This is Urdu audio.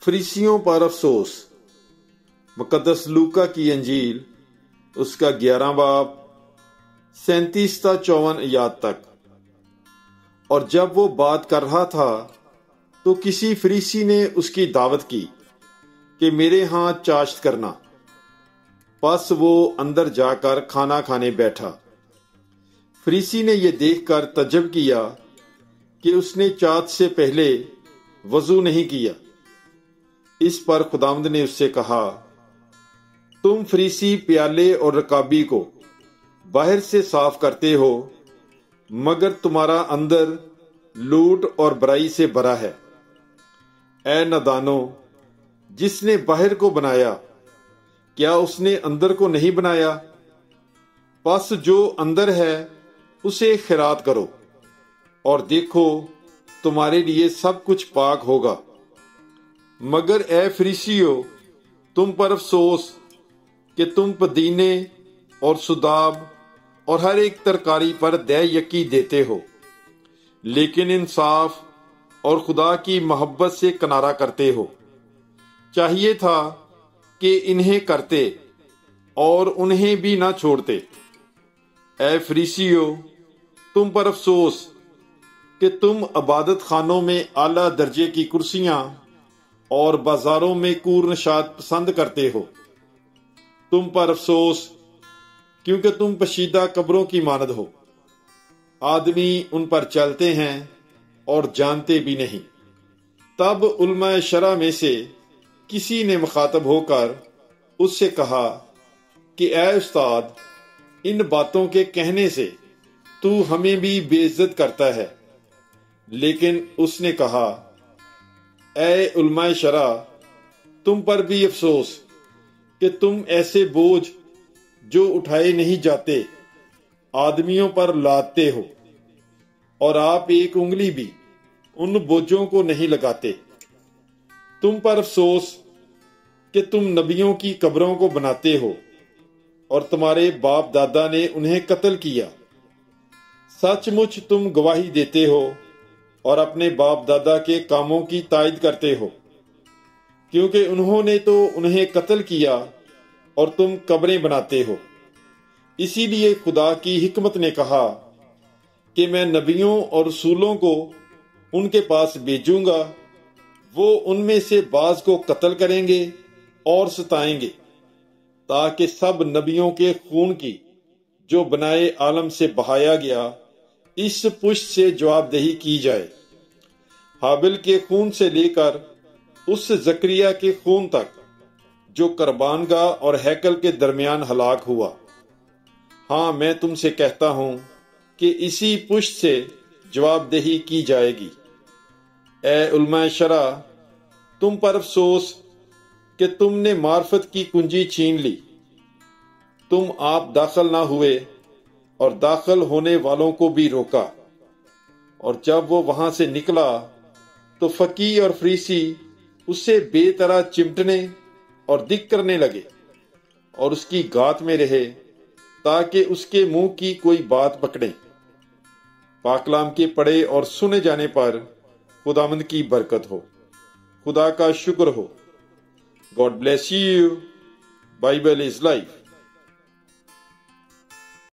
فریسیوں پر افسوس۔ مقدس لوکا کی انجیل اس کا 11 باب 37 تا 54 آیات تک۔ اور جب وہ بات کر رہا تھا تو کسی فریسی نے اس کی دعوت کی کہ میرے ہاں چاشت کرنا۔ پس وہ اندر جا کر کھانا کھانے بیٹھا۔ فریسی نے یہ دیکھ کر تعجب کیا کہ اس نے چاشت سے پہلے وضو نہیں کیا۔ اس پر خداوند نے اس سے کہا، تم فریسی پیالے اور رکابی کو باہر سے صاف کرتے ہو، مگر تمہارا اندر لوٹ اور برائی سے بھرا ہے۔ اے نادانو، جس نے باہر کو بنایا، کیا اس نے اندر کو نہیں بنایا؟ پس جو اندر ہے اسے خیرات کرو، اور دیکھو تمہارے لیے سب کچھ پاک ہوگا۔ مگر اے فریسیو، تم پر افسوس کہ تم پدینے اور سداب اور ہر ایک ترکاری پر دے یکی دیتے ہو، لیکن انصاف اور خدا کی محبت سے کنارہ کرتے ہو۔ چاہیے تھا کہ انہیں کرتے اور انہیں بھی نہ چھوڑتے۔ اے فریسیو، تم پر افسوس کہ تم عبادت خانوں میں اعلیٰ درجے کی کرسیاں اور بازاروں میں کور نشاط پسند کرتے ہو۔ تم پر افسوس، کیونکہ تم پشیدہ قبروں کی مانند ہو۔ آدمی ان پر چلتے ہیں اور جانتے بھی نہیں۔ تب علماء شرع میں سے کسی نے مخاطب ہو کر اس سے کہا کہ اے استاد، ان باتوں کے کہنے سے تو ہمیں بھی بے عزت کرتا ہے۔ لیکن اس نے کہا، اے علماء شرع، تم پر بھی افسوس کہ تم ایسے بوجھ جو اٹھائے نہیں جاتے آدمیوں پر لادتے ہو، اور آپ ایک انگلی بھی ان بوجھوں کو نہیں لگاتے۔ تم پر افسوس کہ تم نبیوں کی قبروں کو بناتے ہو، اور تمہارے باپ دادا نے انہیں قتل کیا۔ سچ مچ تم گواہی دیتے ہو اور اپنے باپ دادا کے کاموں کی تائید کرتے ہو، کیونکہ انہوں نے تو انہیں قتل کیا اور تم قبریں بناتے ہو۔ اسی لیے خدا کی حکمت نے کہا کہ میں نبیوں اور رسولوں کو ان کے پاس بھیجوں گا، وہ ان میں سے بعض کو قتل کریں گے اور ستائیں گے، تاکہ سب نبیوں کے خون کی جو بنائے عالم سے بہایا گیا اس پشت سے جواب دہی کی جائے۔ حابل کے خون سے لے کر اس زکریا کے خون تک جو قربان گاہ اور ہیکل کے درمیان ہلاک ہوا۔ ہاں، میں تم سے کہتا ہوں کہ اسی پشت سے جواب دہی کی جائے گی۔ اے علماء شرع، تم پر افسوس کہ تم نے معرفت کی کنجی چھین لی۔ تم آپ داخل نہ ہوئے اور داخل ہونے والوں کو بھی روکا۔ اور جب وہ وہاں سے نکلا تو فقیہ اور فریسی اس سے بے طرح چمٹنے اور دک کرنے لگے اور اس کی گات میں رہے تاکہ اس کے منہ کی کوئی بات پکڑیں۔ پاکلام کے پڑھے اور سنے جانے پر خداوند کی برکت ہو۔ خدا کا شکر ہو۔ God bless you. Bible is life.